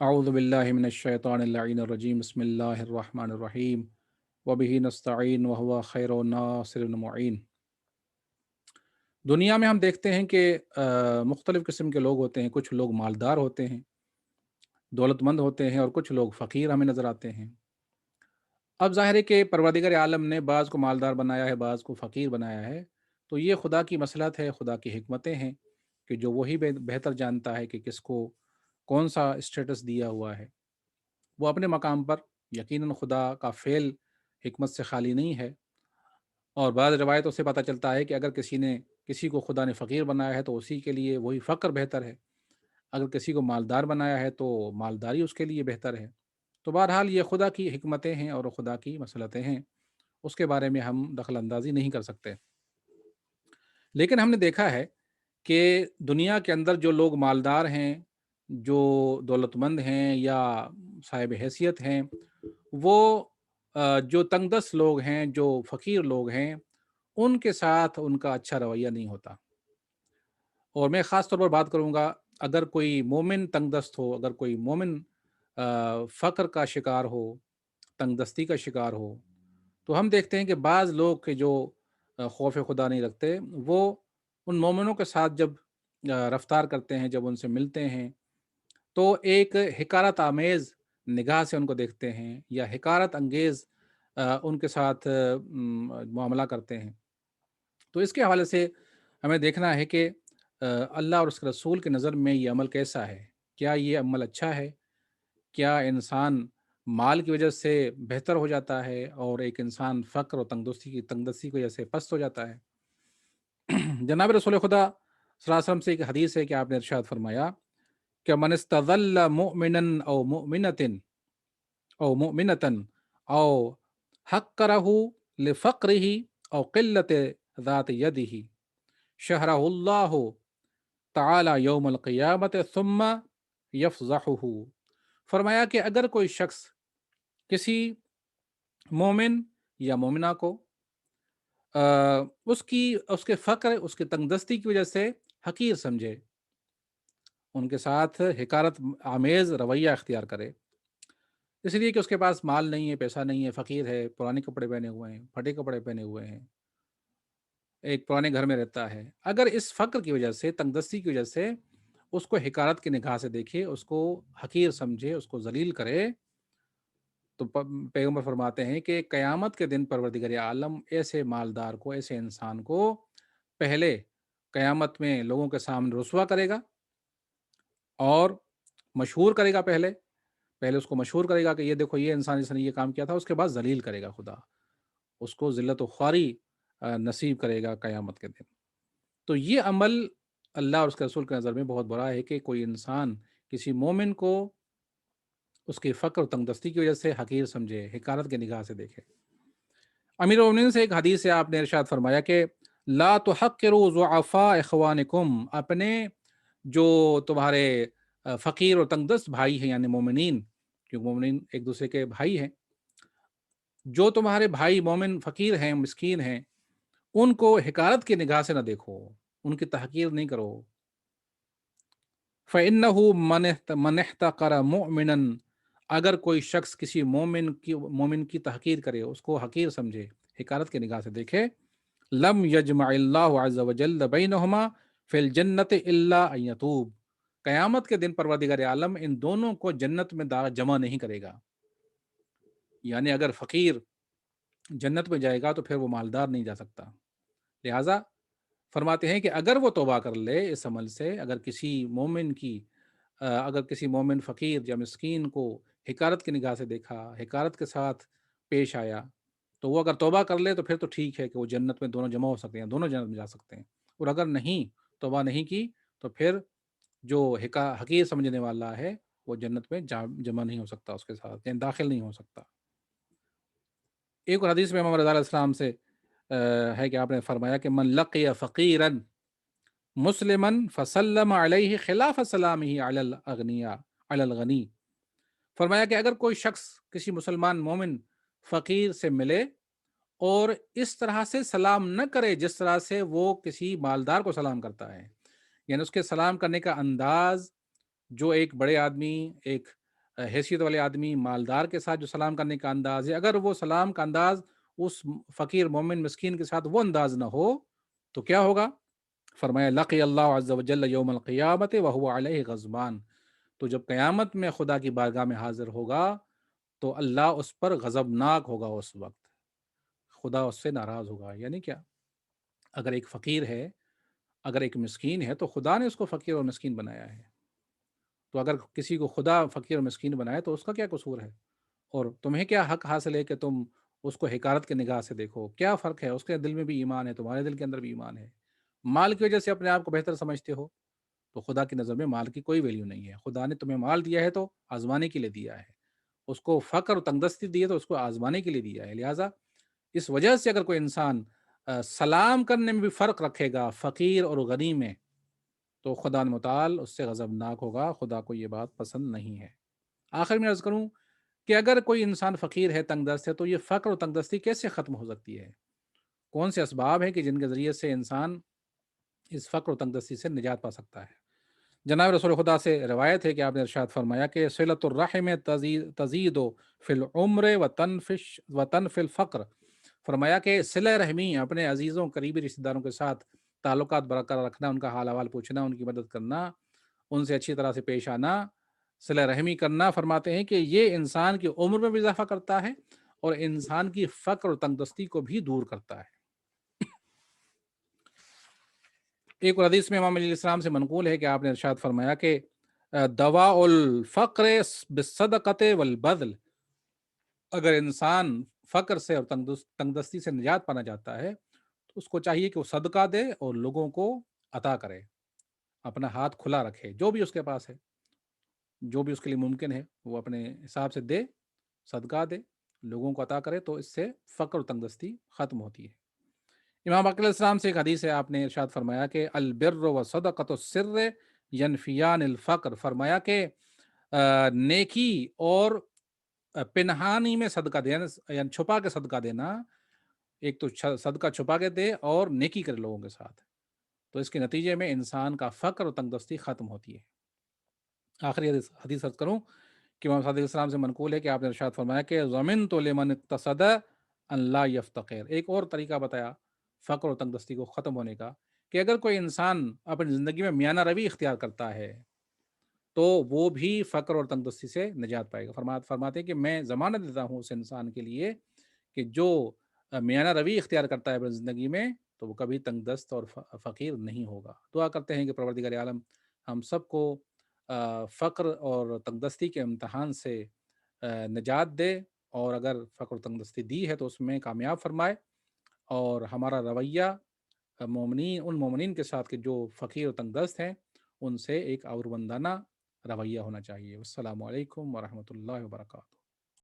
अऊज़ु बिल्लाहि मिनश्शैतानिर्रजीम बिस्मिल्लाहिर्रहमानिर्रहीम वबिही नस्तईन वहुवा खैरुन नासिरुन मुईन। दुनिया में हम देखते हैं कि मुख्तलिफ़ किस्म के लोग होते हैं। कुछ लोग मालदार होते हैं, दौलतमंद होते हैं, और कुछ लोग फ़कीर हमें नज़र आते हैं। अब ज़ाहिर है कि परवरदिगार आलम ने बाज़ को मालदार बनाया है, बाज़ को फ़कीर बनाया है। तो ये खुदा की मसलहत है, खुदा की हिकमतें हैं कि जो वही बेहतर जानता है कि किसको कौन-सा स्टेटस दिया हुआ है। वो अपने मकाम पर यकीनन खुदा का फ़ेल हिकमत से खाली नहीं है। और बाज़ रिवायतों से पता चलता है कि अगर किसी को खुदा ने फ़कीर बनाया है तो उसी के लिए वही फ़क्र बेहतर है। अगर किसी को मालदार बनाया है तो मालदारी उसके लिए बेहतर है। तो बहरहाल ये खुदा की हिकमतें हैं और खुदा की मसलहतें हैं, उसके बारे में हम दखल अंदाज़ी नहीं कर सकते। लेकिन हमने देखा है कि दुनिया के अंदर जो लोग मालदार हैं, जो दौलतमंद हैं या साहिब हैसियत हैं, वो जो तंगदस्त लोग हैं, जो फ़कीर लोग हैं, उनके साथ उनका अच्छा रवैया नहीं होता। और मैं ख़ास तौर पर बात करूँगा, अगर कोई मोमिन तंगदस्त हो, अगर कोई मोमिन फ़क्र का शिकार हो, तंगदस्ती का शिकार हो, तो हम देखते हैं कि बाज़ लोग के जो खौफ़ खुदा नहीं रखते, वो उन मोमिनों के साथ जब रफ़्तार करते हैं, जब उनसे मिलते हैं, तो एक हिकारत आमेज़ निगाह से उनको देखते हैं या हिकारत अंगेज़ उनके साथ मुआमला करते हैं। तो इसके हवाले से हमें देखना है कि अल्लाह और उसके रसूल की नज़र में ये अमल कैसा है? क्या ये अमल अच्छा है? क्या इंसान माल की वजह से बेहतर हो जाता है और एक इंसान फ़क्र और तंगदस्ती की वजह से पस्त हो जाता है? जनाब रसूल खुदा सल्लल्लाहु अलैहि वसल्लम से एक हदीस है कि आपने इरशाद फरमाया कि मन इस्तज़ल्ल मुमिनन औ मुमिनतन औ हक़्क़रहु लिफ़क़्रिही औ क़िल्लति ज़ाति यदिही शहरहुल्लाहु तआला यौमल क़ियामत सुम्मा यफ़ज़हुहु। फरमाया कि अगर कोई शख्स किसी मोमिन या मोमिना को उसके फ़क्र, उसकी तंगदस्ती की वजह से हक़ीर समझे, उनके साथ हिकारत आमेज़ रवैया इख्तियार करे, इसलिए कि उसके पास माल नहीं है, पैसा नहीं है, फ़कीर है, पुराने कपड़े पहने हुए हैं, फटे कपड़े पहने हुए हैं, एक पुराने घर में रहता है। अगर इस फ़क्र की वजह से, तंगदस्ती की वजह से उसको हिकारत की निगाह से देखे, उसको हक़ीर समझे, उसको ज़लील करे, तो पैगंबर फरमाते हैं कि क़यामत के दिन परवरदिगार आलम ऐसे मालदार को, ऐसे इंसान को पहले क़यामत में लोगों के सामने रुस्वा करेगा और मशहूर करेगा। पहले उसको मशहूर करेगा कि ये देखो ये इंसान इसने ये काम किया था, उसके बाद ज़लील करेगा खुदा, उसको ज़िल्लत व ख़्वारी नसीब करेगा क़यामत के दिन। तो ये अमल अल्लाह और उसके रसूल की नज़र में बहुत बुरा है कि कोई इंसान किसी मोमिन को उसके फ़क्र और तंगदस्ती की वजह से हक़ीर समझे, हिकारत की निगाह से देखे। अमीरुल मोमिनीन से एक हदीस से आपने इरशाद फरमाया कि ला तुहक़्क़िरू ज़ुअफ़ा इख़वानिकुम, अपने जो तुम्हारे फ़कीर और तंगदस्त भाई हैं यानी मोमिनीन, क्योंकि मोमिनीन एक दूसरे के भाई हैं, जो तुम्हारे भाई मोमिन फ़कीर हैं, मिस्कीन हैं, उनको हिकारत की निगाह से ना देखो, उनकी तहक़ीर नहीं करो। फ़इन्नहु मन इह्तक़र मुअमिनन, अगर कोई शख्स किसी मोमिन की तहक़ीर करे, उसको हक़ीर समझे, हिकारत की निगाह से देखे, लम यजमअल्लाहु अज़्ज़ व जल्ल बैनहुमा फ़िल जन्नति इल्ला अन यतूब, क़यामत के दिन परवरदिगार आलम इन दोनों को जन्नत में जमा नहीं करेगा। यानी अगर फ़कीर जन्नत में जाएगा तो फिर वो मालदार नहीं जा सकता। लिहाजा फरमाते हैं कि अगर वो तौबा कर ले इस अमल से, अगर किसी मोमिन फ़कीर या मिस्कीन को हिकारत की निगाह से देखा, हिकारत के साथ पेश आया, तो वो अगर तौबा कर ले तो फिर तो ठीक है कि वो जन्नत में दोनों जमा हो सकते हैं, दोनों जन्नत में जा सकते हैं। और अगर नहीं, तौबा नहीं की, तो फिर जो हक़ीर समझने वाला है, वो जन्नत में जमा नहीं हो सकता उसके साथ, यानी दाखिल नहीं हो सकता। एक और हदीस में इमाम रज़ा अलैहिस्सलाम से है कि आपने फरमाया कि मन लक़िय फ़क़ीरन मुस्लिमन फ़सल्लम अलैहि खिलाफ़ सलामिही अलल गनी, फरमाया कि अगर कोई शख्स किसी मुसलमान मोमिन फ़कीर से मिले और इस तरह से सलाम न करे जिस तरह से वो किसी मालदार को सलाम करता है, यानी उसके सलाम करने का अंदाज़ जो एक बड़े आदमी, एक حیثیت والے آدمی مالدار کے ساتھ جو سلام کرنے کا انداز ہے، اگر وہ سلام کا انداز اس فقیر مومن مسکین کے ساتھ وہ انداز نہ ہو تو کیا ہوگا؟ فرمایا لقی اللہ عز وجل یوم القیامت وهو علیہ غضبان، تو جب قیامت میں خدا کی بارگاہ میں حاضر ہوگا تو اللہ اس پر غضبناک ہوگا، اس وقت خدا اس سے ناراض ہوگا۔ یعنی کیا؟ اگر ایک فقیر ہے، اگر ایک مسکین ہے تو خدا نے اس کو فقیر اور مسکین بنایا ہے، تو اگر کسی کو خدا فقیر اور مسکین بنائے تو اس کا کیا قصور ہے؟ اور تمہیں کیا حق حاصل ہے کہ تم اس کو حقارت کی نگاہ سے دیکھو؟ کیا فرق ہے؟ اس کے دل میں بھی ایمان ہے، تمہارے دل کے اندر بھی ایمان ہے، مال کی وجہ سے اپنے آپ کو بہتر سمجھتے ہو، تو خدا کی نظر میں مال کی کوئی ویلیو نہیں ہے۔ خدا نے تمہیں مال دیا ہے تو آزمانے کے لیے دیا ہے، اس کو فقر اور تنگدستی دی ہے تو اس کو آزمانے کے لیے دیا ہے۔ لہٰذا اس وجہ سے اگر کوئی انسان سلام کرنے میں بھی فرق رکھے گا فقیر اور غنی میں، تو خدا متعال اس سے غضبناک ہوگا، خدا کو یہ بات پسند نہیں ہے۔ آخر میں عرض کروں کہ اگر کوئی انسان فقیر ہے، تنگ دست ہے، تو یہ فقر اور تنگ دستی کیسے ختم ہو سکتی ہے؟ کون سے اسباب ہیں کہ جن کے ذریعے سے انسان اس فقر و تنگ دستی سے نجات پا سکتا ہے؟ جناب رسول خدا سے روایت ہے کہ آپ نے ارشاد فرمایا کہ صلۃ الرحم تزید فی العمر و تنفی الفقر، فرمایا کہ صلہ رحمی، اپنے عزیزوں قریبی رشتہ داروں کے ساتھ تعلقات برقرار رکھنا، ان کا حال احوال پوچھنا، ان کی مدد کرنا، ان سے اچھی طرح سے پیش آنا، صلہ رحمی کرنا، فرماتے ہیں کہ یہ انسان کی عمر میں بھی اضافہ کرتا ہے اور انسان کی فقر اور تنگدستی کو بھی دور کرتا ہے۔ ایک اور حدیث میں امام علیہ السلام سے منقول ہے کہ آپ نے ارشاد فرمایا کہ دواء الفقر بالصدقۃ والبذل، اگر انسان فقر سے اور تنگدستی سے نجات پانا چاہتا ہے تو اس کو چاہیے کہ وہ صدقہ دے اور لوگوں کو عطا کرے، اپنا ہاتھ کھلا رکھے، جو بھی اس کے پاس ہے، جو بھی اس کے لیے ممکن ہے وہ اپنے حساب سے دے، صدقہ دے، لوگوں کو عطا کرے، تو اس سے فقر و تنگدستی ختم ہوتی ہے۔ امام علیہ السلام سے ایک حدیث ہے، آپ نے ارشاد فرمایا کہ البر و صدقۃ السر ینفیان الفقر، فرمایا کہ نیکی اور پنہانی میں صدقہ دینا، یعنی چھپا کے صدقہ دینا، ایک تو صدقہ چھپا کے دے اور نیکی کرے لوگوں کے ساتھ، تو اس کے نتیجے میں انسان کا فقر اور تنگدستی ختم ہوتی ہے۔ آخری حدیث عرض کروں کہ امام صادق علیہ السلام سے منقول ہے کہ آپ نے ارشاد فرمایا کہ ضمنت لمن اقتصد ان لا یفتقر، ایک اور طریقہ بتایا فقر اور تنگدستی کو ختم ہونے کا، کہ اگر کوئی انسان اپنی زندگی میں میانہ روی اختیار کرتا ہے تو وہ بھی فقر اور تنگدستی سے نجات پائے گا۔ فرماتے ہیں کہ میں ضمانت دیتا ہوں اس انسان کے لیے کہ جو میانہ روی اختیار کرتا ہے اپنی زندگی میں تو وہ کبھی تنگ دست اور فقیر نہیں ہوگا۔ دعا کرتے ہیں کہ پروردگار عالم ہم سب کو فقر اور تنگدستی کے امتحان سے نجات دے، اور اگر فقر و تنگدستی دی ہے تو اس میں کامیاب فرمائے، اور ہمارا رویہ ان مومنین کے ساتھ کہ جو فقیر و تنگ دست ہیں ان سے ایک اور بندانہ رویہ ہونا چاہیے۔ السلام علیکم ورحمۃ اللہ وبرکاتہ۔